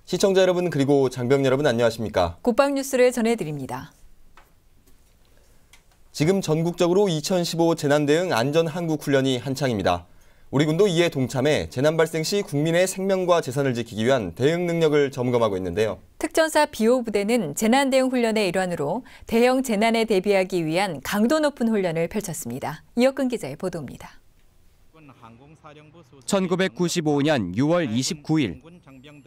시청자 여러분 그리고 장병 여러분 안녕하십니까? 국방 뉴스를 전해드립니다. 지금 전국적으로 2015 재난대응 안전한국훈련이 한창입니다. 우리 군도 이에 동참해 재난 발생 시 국민의 생명과 재산을 지키기 위한 대응 능력을 점검하고 있는데요. 특전사 비호 부대는 재난 대응 훈련의 일환으로 대형 재난에 대비하기 위한 강도 높은 훈련을 펼쳤습니다. 이혁근 기자의 보도입니다. 1995년 6월 29일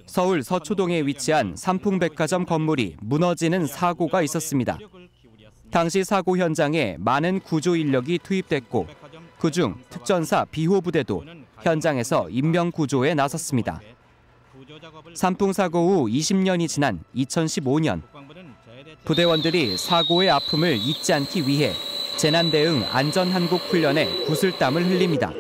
서울 서초동에 위치한 삼풍백화점 건물이 무너지는 사고가 있었습니다. 당시 사고 현장에 많은 구조 인력이 투입됐고 그중 특전사 비호 부대도 현장에서 인명 구조에 나섰습니다. 삼풍 사고 후 20년이 지난 2015년 부대원들이 사고의 아픔을 잊지 않기 위해 재난 대응 안전한국 훈련에 구슬땀을 흘립니다.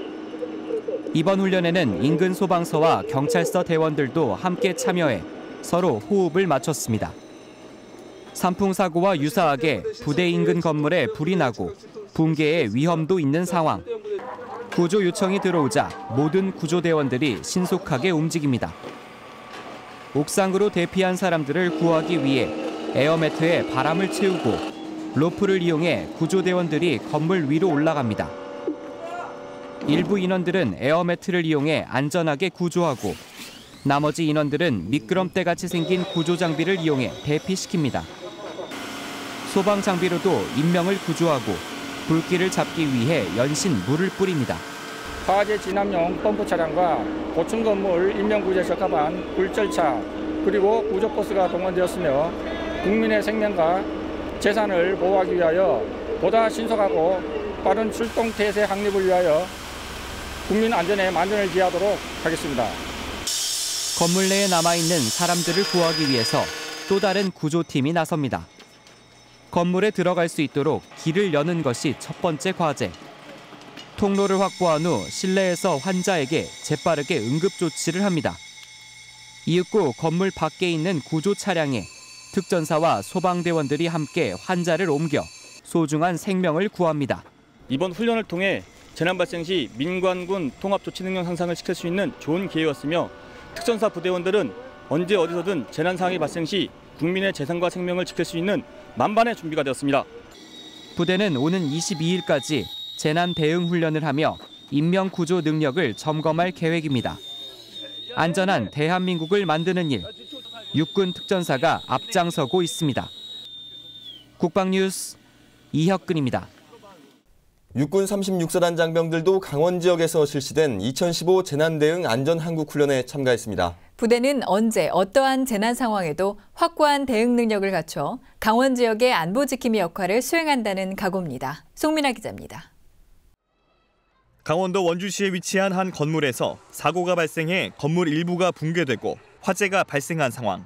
이번 훈련에는 인근 소방서와 경찰서 대원들도 함께 참여해 서로 호흡을 맞췄습니다. 삼풍 사고와 유사하게 부대 인근 건물에 불이 나고 붕괴의 위험도 있는 상황. 구조 요청이 들어오자 모든 구조대원들이 신속하게 움직입니다. 옥상으로 대피한 사람들을 구하기 위해 에어매트에 바람을 채우고 로프를 이용해 구조대원들이 건물 위로 올라갑니다. 일부 인원들은 에어매트를 이용해 안전하게 구조하고 나머지 인원들은 미끄럼대같이 생긴 구조 장비를 이용해 대피시킵니다. 소방 장비로도 인명을 구조하고 불길을 잡기 위해 연신 물을 뿌립니다. 화재 진압용 펌프 차량과 고층 건물 인명구조에 적합한 굴절차 그리고 구조버스가 동원되었으며 국민의 생명과 재산을 보호하기 위하여 보다 신속하고 빠른 출동 태세 확립을 위하여 국민 안전에 만전을 기하도록 하겠습니다. 건물 내에 남아있는 사람들을 구하기 위해서 또 다른 구조팀이 나섭니다. 건물에 들어갈 수 있도록 길을 여는 것이 첫 번째 과제. 통로를 확보한 후 실내에서 환자에게 재빠르게 응급조치를 합니다. 이윽고 건물 밖에 있는 구조 차량에 특전사와 소방대원들이 함께 환자를 옮겨 소중한 생명을 구합니다. 이번 훈련을 통해 재난 발생 시 민관군 통합조치 능력 향상을 시킬 수 있는 좋은 기회였으며 특전사 부대원들은 언제 어디서든 재난 상황이 발생 시 국민의 재산과 생명을 지킬 수 있는 만반의 준비가 되었습니다. 부대는 오는 22일까지 재난 대응 훈련을 하며 인명 구조 능력을 점검할 계획입니다. 안전한 대한민국을 만드는 일, 육군 특전사가 앞장서고 있습니다. 국방뉴스 이혁근입니다. 육군 36사단 장병들도 강원 지역에서 실시된 2015 재난대응 안전한국훈련에 참가했습니다. 부대는 언제 어떠한 재난 상황에도 확고한 대응 능력을 갖춰 강원 지역의 안보 지킴이 역할을 수행한다는 각오입니다. 송민아 기자입니다. 강원도 원주시에 위치한 한 건물에서 사고가 발생해 건물 일부가 붕괴되고 화재가 발생한 상황.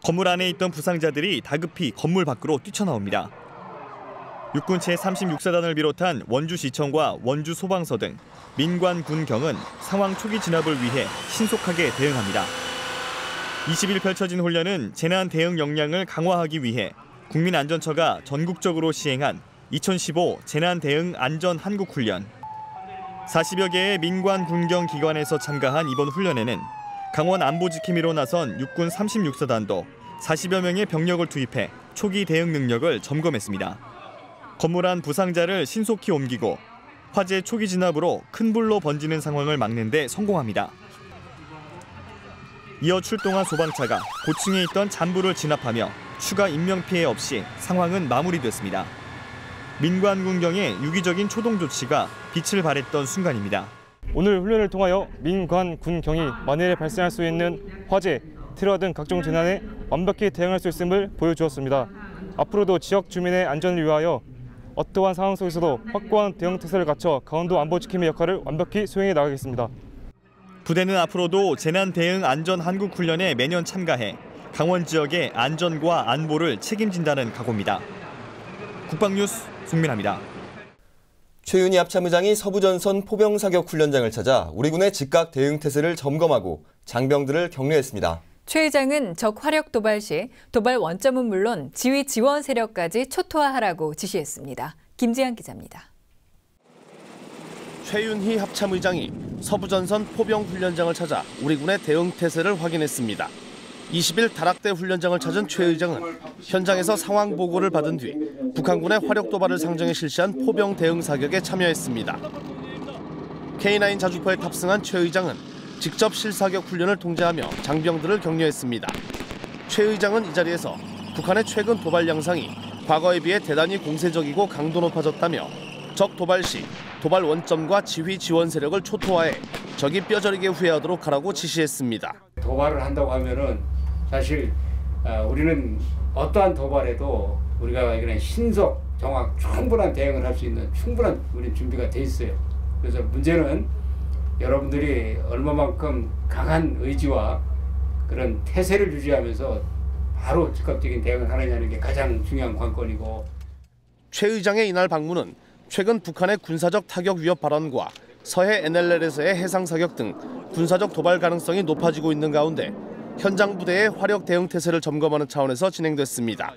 건물 안에 있던 부상자들이 다급히 건물 밖으로 뛰쳐나옵니다. 육군 제36사단을 비롯한 원주시청과 원주소방서 등 민관, 군경은 상황 초기 진압을 위해 신속하게 대응합니다. 20일 펼쳐진 훈련은 재난 대응 역량을 강화하기 위해 국민안전처가 전국적으로 시행한 2015 재난 대응 안전 한국훈련. 40여 개의 민관, 군경 기관에서 참가한 이번 훈련에는 강원 안보 지킴이로 나선 육군 36사단도 40여 명의 병력을 투입해 초기 대응 능력을 점검했습니다. 건물 안 부상자를 신속히 옮기고 화재 초기 진압으로 큰 불로 번지는 상황을 막는 데 성공합니다. 이어 출동한 소방차가 고층에 있던 잔불을 진압하며 추가 인명피해 없이 상황은 마무리됐습니다. 민관군경의 유기적인 초동 조치가 빛을 발했던 순간입니다. 오늘 훈련을 통하여 민관, 군경이 만일에 발생할 수 있는 화재, 테러 등 각종 재난에 완벽히 대응할 수 있음을 보여주었습니다. 앞으로도 지역 주민의 안전을 위하여 어떠한 상황 속에서도 확고한 대응 태세를 갖춰 강원도 안보 지킴이 역할을 완벽히 수행해 나가겠습니다. 부대는 앞으로도 재난 대응 안전 한국 훈련에 매년 참가해 강원 지역의 안전과 안보를 책임진다는 각오입니다. 국방뉴스 송민아입니다. 최윤희 합참의장이 서부전선 포병사격 훈련장을 찾아 우리 군의 즉각 대응 태세를 점검하고 장병들을 격려했습니다. 최 의장은 적 화력 도발 시 도발 원점은 물론 지휘 지원 세력까지 초토화하라고 지시했습니다. 김지한 기자입니다. 최윤희 합참의장이 서부전선 포병훈련장을 찾아 우리 군의 대응 태세를 확인했습니다. 20일 다락대 훈련장을 찾은 최 의장은 현장에서 상황 보고를 받은 뒤 북한군의 화력 도발을 상정해 실시한 포병 대응 사격에 참여했습니다. K9 자주포에 탑승한 최 의장은 직접 실사격 훈련을 통제하며 장병들을 격려했습니다. 최 의장은 이 자리에서 북한의 최근 도발 양상이 과거에 비해 대단히 공세적이고 강도 높아졌다며 적 도발 시 도발 원점과 지휘 지원 세력을 초토화해 적이 뼈저리게 후회하도록 하라고 지시했습니다. 도발을 한다고 하면은 사실 우리는 어떠한 도발에도 우리가 이런 신속, 정확, 충분한 대응을 할 수 있는 충분한 우리 준비가 돼 있어요. 그래서 문제는 여러분들이 얼마만큼 강한 의지와 그런 태세를 유지하면서 바로 즉각적인 대응을 하느냐는 게 가장 중요한 관건이고. 최 의장의 이날 방문은 최근 북한의 군사적 타격 위협 발언과 서해 NLL에서의 해상 사격 등 군사적 도발 가능성이 높아지고 있는 가운데 현장 부대의 화력 대응 태세를 점검하는 차원에서 진행됐습니다.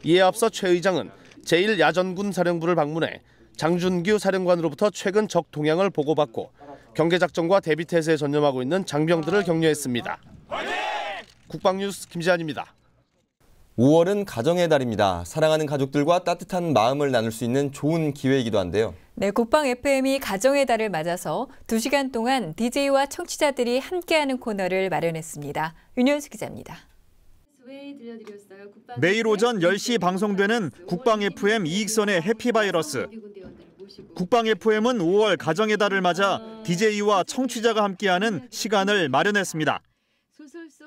이에 앞서 최 의장은 제1야전군 사령부를 방문해 장준규 사령관으로부터 최근 적 동향을 보고받고 경계작전과 대비 태세에 전념하고 있는 장병들을 격려했습니다. 국방뉴스 김지한입니다. 5월은 가정의 달입니다. 사랑하는 가족들과 따뜻한 마음을 나눌 수 있는 좋은 기회이기도 한데요. 네, 국방 FM이 가정의 달을 맞아서 2시간 동안 DJ와 청취자들이 함께하는 코너를 마련했습니다. 윤현수 기자입니다. 매일 오전 10시 방송되는 국방 FM 이익선의 해피바이러스. 국방 FM은 5월 가정의 달을 맞아 DJ와 청취자가 함께하는 시간을 마련했습니다.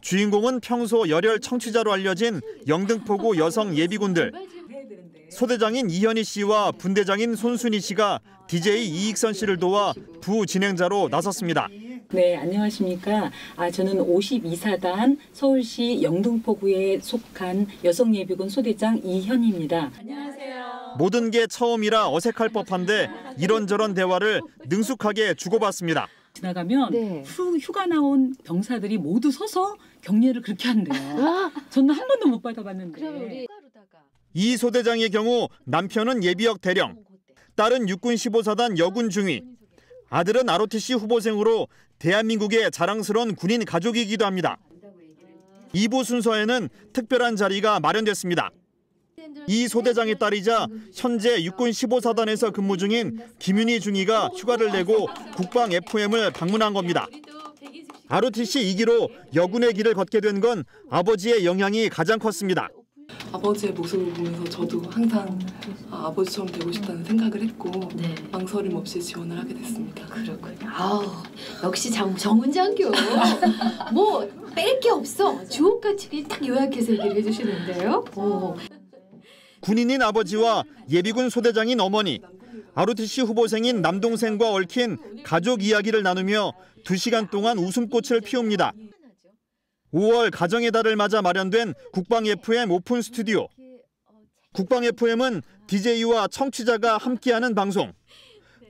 주인공은 평소 열혈 청취자로 알려진 영등포구 여성 예비군들. 소대장인 이현희 씨와 분대장인 손순희 씨가 DJ 이익선 씨를 도와 부진행자로 나섰습니다. 네, 안녕하십니까. 저는 52사단 서울시 영등포구에 속한 여성예비군 소대장 이현희입니다. 안녕하세요. 모든 게 처음이라 어색할 법한데 이런저런 대화를 능숙하게 주고받습니다. 지나가면 휴가 나온 병사들이 모두 서서 격려를 그렇게 한대요. 저는 한 번도 못 받아봤는데. 이 소대장의 경우 남편은 예비역 대령, 딸은 육군 15사단 여군 중위, 아들은 ROTC 후보생으로 대한민국의 자랑스러운 군인 가족이기도 합니다. 2부 순서에는 특별한 자리가 마련됐습니다. 이 소대장의 딸이자 현재 육군 15사단에서 근무 중인 김윤희 중위가 휴가를 내고 국방 FM을 방문한 겁니다. ROTC 2기로 여군의 길을 걷게 된 건 아버지의 영향이 가장 컸습니다. 아버지의 모습을 보면서 저도 항상 아버지처럼 되고 싶다는 생각을 했고 망설임 없이 지원을 하게 됐습니다. 그렇군요. 역시 정은장교. 뭐 뺄 게 없어. 주옥같이 딱 요약해서 얘기를 해주시는데요. 군인인 아버지와 예비군 소대장인 어머니, ROTC 후보생인 남동생과 얽힌 가족 이야기를 나누며 2시간 동안 웃음꽃을 피웁니다. 5월 가정의 달을 맞아 마련된 국방 FM 오픈 스튜디오. 국방 FM은 DJ와 청취자가 함께하는 방송.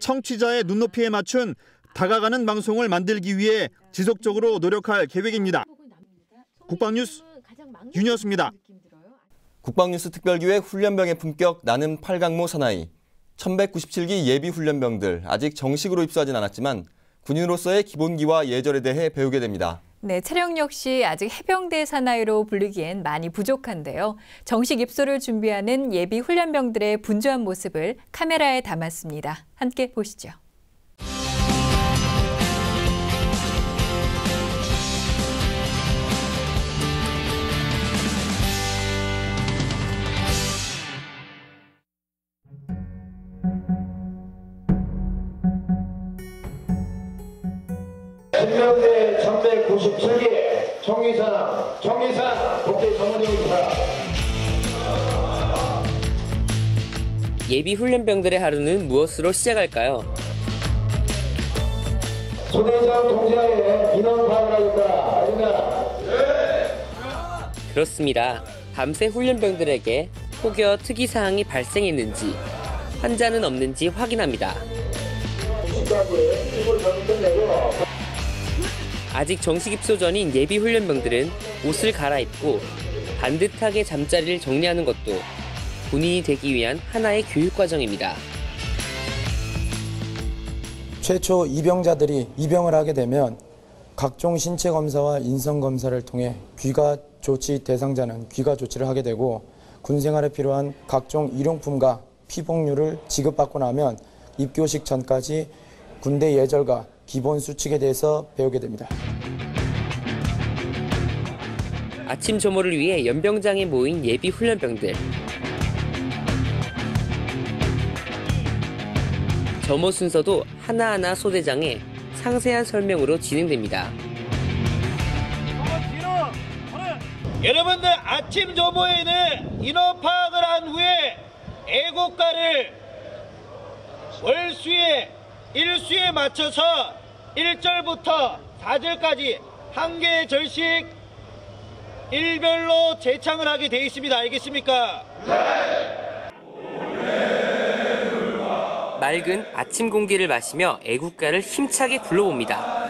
청취자의 눈높이에 맞춘 다가가는 방송을 만들기 위해 지속적으로 노력할 계획입니다. 국방뉴스 윤여수입니다. 국방뉴스 특별기획 훈련병의 품격 나는 8강모 사나이. 1197기 예비훈련병들 아직 정식으로 입소하진 않았지만 군인으로서의 기본기와 예절에 대해 배우게 됩니다. 네, 체력 역시 아직 해병대 사나이로 불리기엔 많이 부족한데요. 정식 입소를 준비하는 예비 훈련병들의 분주한 모습을 카메라에 담았습니다. 함께 보시죠. 신명대 1197기 정의산 복대 전문의입니다. 예비 훈련병들의 하루는 무엇으로 시작할까요? 소대장 동지하에 인원 파악을 하겠다. 알겠나? 네. 그렇습니다. 밤새 훈련병들에게 혹여 특이사항이 발생했는지, 환자는 없는지 확인합니다. 아직 정식 입소 전인 예비 훈련병들은 옷을 갈아입고 반듯하게 잠자리를 정리하는 것도 군인이 되기 위한 하나의 교육 과정입니다. 최초 입영자들이 입영을 하게 되면 각종 신체 검사와 인성 검사를 통해 귀가 조치 대상자는 귀가 조치를 하게 되고 군 생활에 필요한 각종 일용품과 피복류를 지급받고 나면 입교식 전까지 군대 예절과 기본 수칙에 대해서 배우게 됩니다. 아침 조모를 위해 연병장에 모인 예비 훈련병들. 점호 순서도 하나하나 소대장에 상세한 설명으로 진행됩니다. 여러분들 아침 조모에는 인원 파악을 한 후에 애국가를 월수에 일수에 맞춰서 1절부터 4절까지 한 개의 절씩 일별로 재창을 하게 되어 있습니다. 알겠습니까? 맑은 아침 공기를 마시며 애국가를 힘차게 불러봅니다.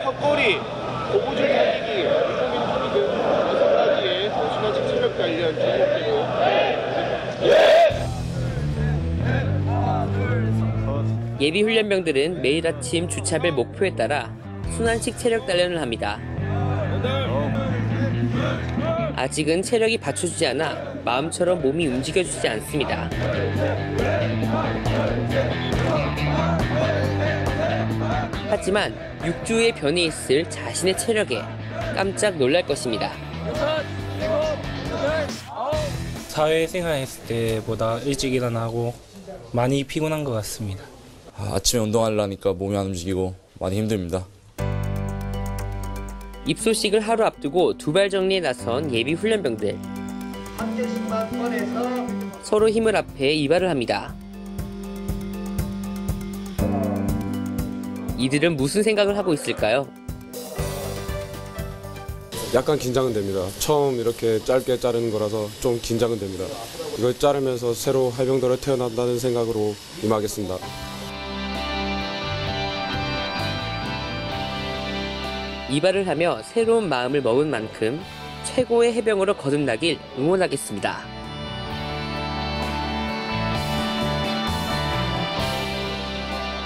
턱걸이, 고무줄 달리기, 일본인 소리 등 6가지의 단순한 체력 단련 종목들로 예비 훈련병들은 매일 아침 주차별 목표에 따라 순환식 체력 단련을 합니다. 아직은 체력이 받쳐주지 않아 마음처럼 몸이 움직여주지 않습니다. 하지만 6주의 변이 있을 자신의 체력에 깜짝 놀랄 것입니다. 사회생활 했을 때보다 일찍 일어나고 많이 피곤한 것 같습니다. 아침에 운동하려니까 몸이 안 움직이고 많이 힘듭니다. 입소식을 하루 앞두고 두발 정리에 나선 예비 훈련병들. 한 개씩만 꺼내서 서로 힘을 합해 이발을 합니다. 이들은 무슨 생각을 하고 있을까요? 약간 긴장은 됩니다. 처음 이렇게 짧게 자르는 거라서 좀 긴장은 됩니다. 이걸 자르면서 새로 해병대로 태어난다는 생각으로 임하겠습니다. 이발을 하며 새로운 마음을 먹은 만큼 최고의 해병으로 거듭나길 응원하겠습니다.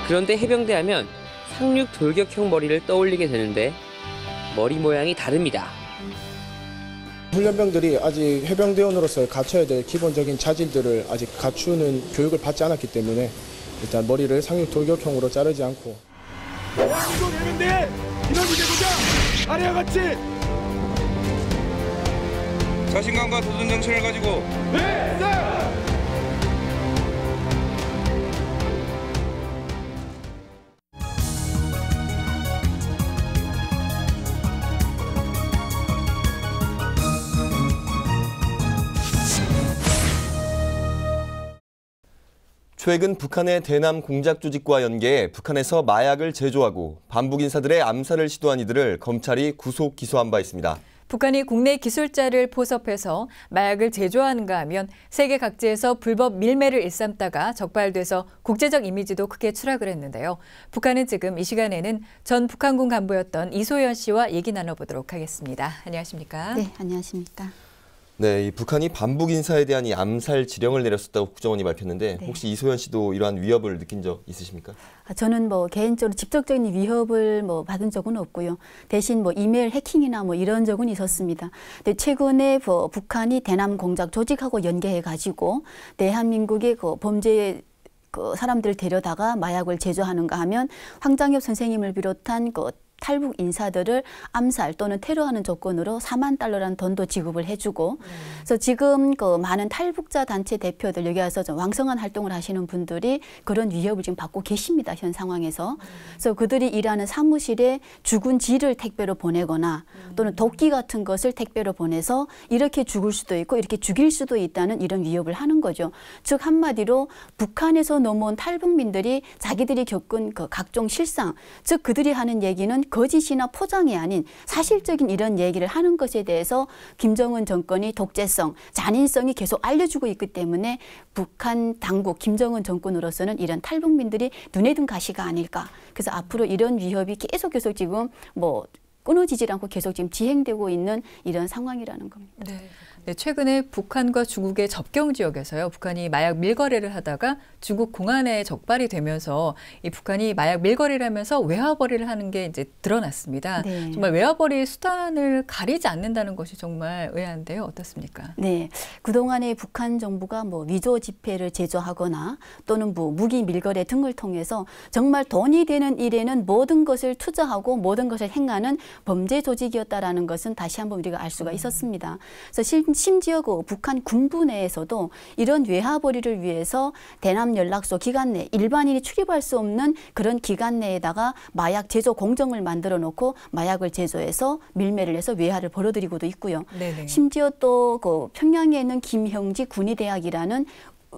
그런데 해병대 하면 상륙 돌격형 머리를 떠올리게 되는데 머리 모양이 다릅니다. 훈련병들이 아직 해병대원으로서 갖춰야 될 기본적인 자질들을 아직 갖추는 교육을 받지 않았기 때문에 일단 머리를 상륙 돌격형으로 자르지 않고 양도 되는데 이러고 되보자 아래와 같이 자신감과 도전 정신을 가지고 네! 최근 북한의 대남 공작 조직과 연계해 북한에서 마약을 제조하고 반북 인사들의 암살을 시도한 이들을 검찰이 구속 기소한 바 있습니다. 북한이 국내 기술자를 포섭해서 마약을 제조하는가 하면 세계 각지에서 불법 밀매를 일삼다가 적발돼서 국제적 이미지도 크게 추락을 했는데요. 북한은 지금 이 시간에는 전 북한군 간부였던 이소연 씨와 얘기 나눠보도록 하겠습니다. 안녕하십니까? 네, 안녕하십니까? 네, 이 북한이 반북 인사에 대한 이 암살 지령을 내렸었다고 국정원이 밝혔는데 네. 혹시 이소연 씨도 이러한 위협을 느낀 적 있으십니까? 저는 개인적으로 직접적인 위협을 받은 적은 없고요. 대신 이메일 해킹이나 이런 적은 있었습니다. 근데 최근에 북한이 대남 공작 조직하고 연계해 가지고 대한민국의 범죄 사람들을 데려다가 마약을 제조하는가 하면 황장엽 선생님을 비롯한 탈북 인사들을 암살 또는 테러하는 조건으로 4만 달러라는 돈도 지급을 해주고 그래서 지금 많은 탈북자 단체 대표들 여기 와서 좀 왕성한 활동을 하시는 분들이 그런 위협을 지금 받고 계십니다. 현 상황에서. 그래서 그들이 일하는 사무실에 죽은 쥐를 택배로 보내거나 또는 도끼 같은 것을 택배로 보내서 이렇게 죽을 수도 있고 이렇게 죽일 수도 있다는 이런 위협을 하는 거죠. 즉 한마디로 북한에서 넘어온 탈북민들이 자기들이 겪은 각종 실상, 즉 그들이 하는 얘기는 거짓이나 포장이 아닌 사실적인 이런 얘기를 하는 것에 대해서 김정은 정권이 독재성, 잔인성이 계속 알려주고 있기 때문에 북한 당국, 김정은 정권으로서는 이런 탈북민들이 눈에 든 가시가 아닐까. 그래서 앞으로 이런 위협이 계속 지금 뭐 끊어지질 않고 계속 지금 지행되고 있는 이런 상황이라는 겁니다. 네, 최근에 북한과 중국의 접경 지역에서요. 북한이 마약 밀거래를 하다가 중국 공안에 적발이 되면서 이 북한이 마약 밀거래를 하면서 외화벌이를 하는 게 이제 드러났습니다. 네. 정말 외화벌이 수단을 가리지 않는다는 것이 정말 의아한데요. 어떻습니까? 네, 그동안에 북한 정부가 뭐 위조 지폐를 제조하거나 또는 뭐 무기 밀거래 등을 통해서 정말 돈이 되는 일에는 모든 것을 투자하고 모든 것을 행하는 범죄 조직이었다라는 것은 다시 한번 우리가 알 수가 있었습니다. 그래서 심지어 그 북한 군부 내에서도 이런 외화벌이를 위해서 대남연락소 기관 내 일반인이 출입할 수 없는 그런 기관 내에다가 마약 제조 공정을 만들어 놓고 마약을 제조해서 밀매를 해서 외화를 벌어들이고도 있고요. 네네. 심지어 또 그 평양에 있는 김형지 군의대학이라는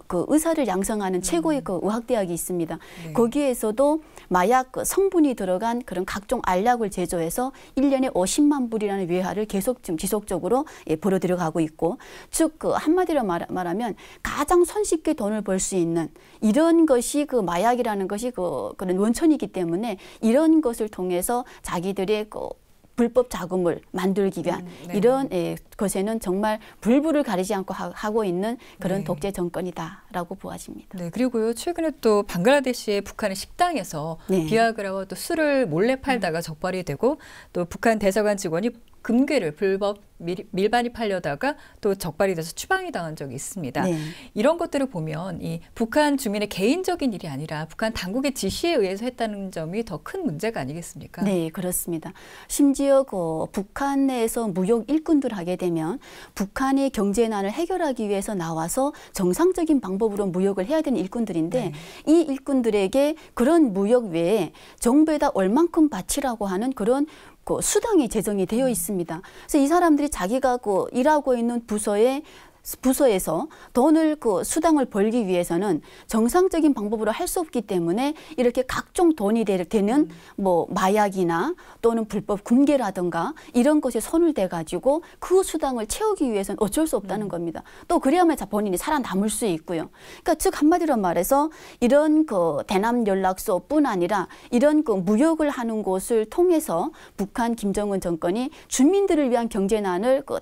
그 의사를 양성하는 최고의 그 의학대학이 있습니다. 네. 거기에서도 마약 성분이 들어간 그런 각종 알약을 제조해서 1년에 50만 불이라는 외화를 계속 지금 지속적으로 벌어들여가고 있고, 즉 그 한마디로 말하면 가장 손쉽게 돈을 벌 수 있는 이런 것이 그 마약이라는 것이 그런 원천이기 때문에 이런 것을 통해서 자기들의 그 불법 자금을 만들기 위한 이런 것에는 정말 불불을 가리지 않고 하고 있는 그런 독재 정권이다라고 보아집니다. 네, 그리고요 최근에 또 방글라데시의 북한의 식당에서 비아그라와 또 술을 몰래 팔다가 적발이 되고 또 북한 대사관 직원이 금괴를 불법 밀반입하려다가 또 적발이 돼서 추방이 당한 적이 있습니다. 네. 이런 것들을 보면 이 북한 주민의 개인적인 일이 아니라 북한 당국의 지시에 의해서 했다는 점이 더 큰 문제가 아니겠습니까? 네, 그렇습니다. 심지어 그 북한 내에서 무역 일꾼들 하게 되면 북한의 경제난을 해결하기 위해서 나와서 정상적인 방법으로 무역을 해야 되는 일꾼들인데 이 일꾼들에게 그런 무역 외에 정부에다 얼만큼 바치라고 하는 그런 그 수당이 제정이 되어 있습니다. 그래서 이 사람들이 자기가 그 일하고 있는 부서에서 돈을 그 수당을 벌기 위해서는 정상적인 방법으로 할 수 없기 때문에 이렇게 각종 돈이 되는 뭐 마약이나 또는 불법 금괴라든가 이런 것에 손을 대 가지고 그 수당을 채우기 위해서는 어쩔 수 없다는 겁니다. 또 그래야만 본인이 살아남을 수 있고요. 그러니까 즉 한마디로 말해서 이런 그 대남 연락소뿐 아니라 이런 그 무역을 하는 곳을 통해서 북한 김정은 정권이 주민들을 위한 경제난을 그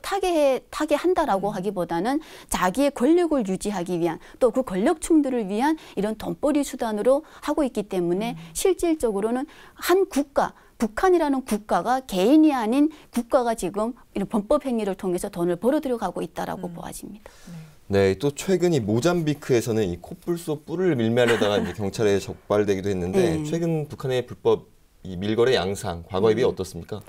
타개한다라고 하기보다는 자기의 권력을 유지하기 위한 또 그 권력 충돌을 위한 이런 돈벌이 수단으로 하고 있기 때문에 실질적으로는 한 국가, 북한이라는 국가가 개인이 아닌 국가가 지금 이런 범법 행위를 통해서 돈을 벌어들여가고 있다라고 보아집니다. 네, 또 최근 이 모잠비크에서는 이 코뿔소 뿔을 밀매하려다가 이제 경찰에 적발되기도 했는데 최근 북한의 불법 이 밀거래 양상 과거에 비해 어떻습니까?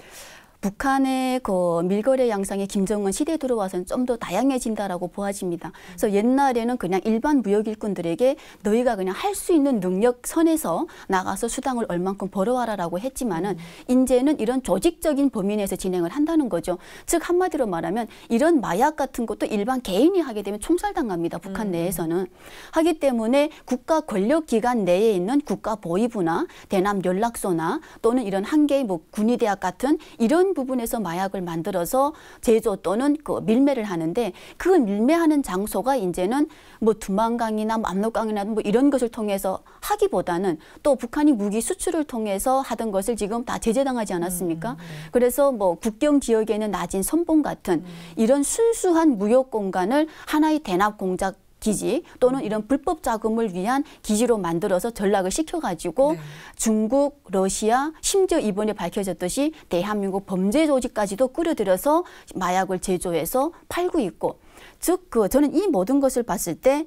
북한의 그 밀거래 양상이 김정은 시대에 들어와서는 좀 더 다양해진다라고 보아집니다. 그래서 옛날에는 그냥 일반 무역 일꾼들에게 너희가 그냥 할 수 있는 능력 선에서 나가서 수당을 얼만큼 벌어와라라고 했지만은 이제는 이런 조직적인 범위 내에서 진행을 한다는 거죠. 즉 한마디로 말하면 이런 마약 같은 것도 일반 개인이 하게 되면 총살당합니다. 북한 내에서는. 하기 때문에 국가 권력기관 내에 있는 국가보위부나 대남연락소나 또는 이런 한 개의 뭐 군의대학 같은 이런 부분에서 마약을 만들어서 제조 또는 그 밀매를 하는데 그 밀매하는 장소가 이제는 뭐 두만강이나 압록강이나 뭐 이런 것을 통해서 하기보다는 또 북한이 무기 수출을 통해서 하던 것을 지금 다 제재당하지 않았습니까? 그래서 뭐 국경 지역에는 낮은 선봉 같은 이런 순수한 무역 공간을 하나의 대납 공작 기지 또는 이런 불법 자금을 위한 기지로 만들어서 전락을 시켜가지고 중국, 러시아, 심지어 이번에 밝혀졌듯이 대한민국 범죄 조직까지도 끌어들여서 마약을 제조해서 팔고 있고, 즉 저는 이 모든 것을 봤을 때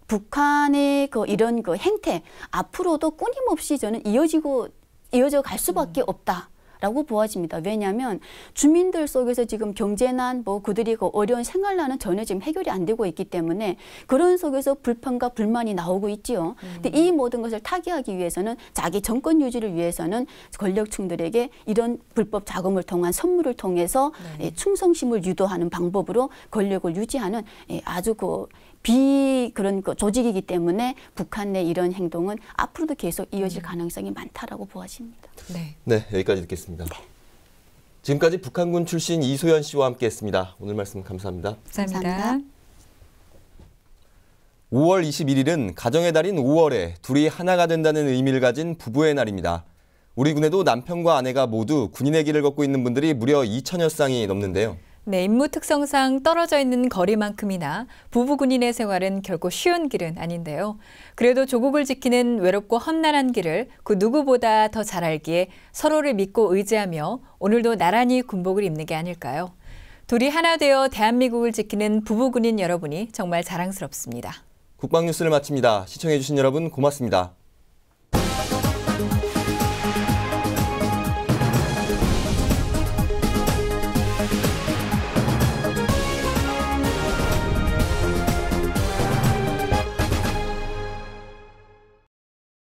북한의 이런 행태 앞으로도 끊임없이 저는 이어져 갈 수밖에 없다. 라고 보아집니다. 왜냐하면 주민들 속에서 지금 경제난 뭐 그들이 어려운 생활난은 전혀 지금 해결이 안 되고 있기 때문에 그런 속에서 불평과 불만이 나오고 있지요. 근데 이 모든 것을 타개하기 위해서는 자기 정권 유지를 위해서는 권력층들에게 이런 불법 자금을 통한 선물을 통해서 충성심을 유도하는 방법으로 권력을 유지하는 아주 그런 조직이기 때문에 북한 내 이런 행동은 앞으로도 계속 이어질 가능성이 많다라고 보아집니다. 네, 여기까지 듣겠습니다. 지금까지 북한군 출신 이소연 씨와 함께했습니다. 오늘 말씀 감사합니다. 감사합니다. 5월 21일은 가정의 달인 5월에 둘이 하나가 된다는 의미를 가진 부부의 날입니다. 우리 군에도 남편과 아내가 모두 군인의 길을 걷고 있는 분들이 무려 2천여 쌍이 넘는데요. 네, 임무 특성상 떨어져 있는 거리만큼이나 부부 군인의 생활은 결코 쉬운 길은 아닌데요. 그래도 조국을 지키는 외롭고 험난한 길을 그 누구보다 더 잘 알기에 서로를 믿고 의지하며 오늘도 나란히 군복을 입는 게 아닐까요? 둘이 하나 되어 대한민국을 지키는 부부 군인 여러분이 정말 자랑스럽습니다. 국방뉴스를 마칩니다. 시청해주신 여러분 고맙습니다.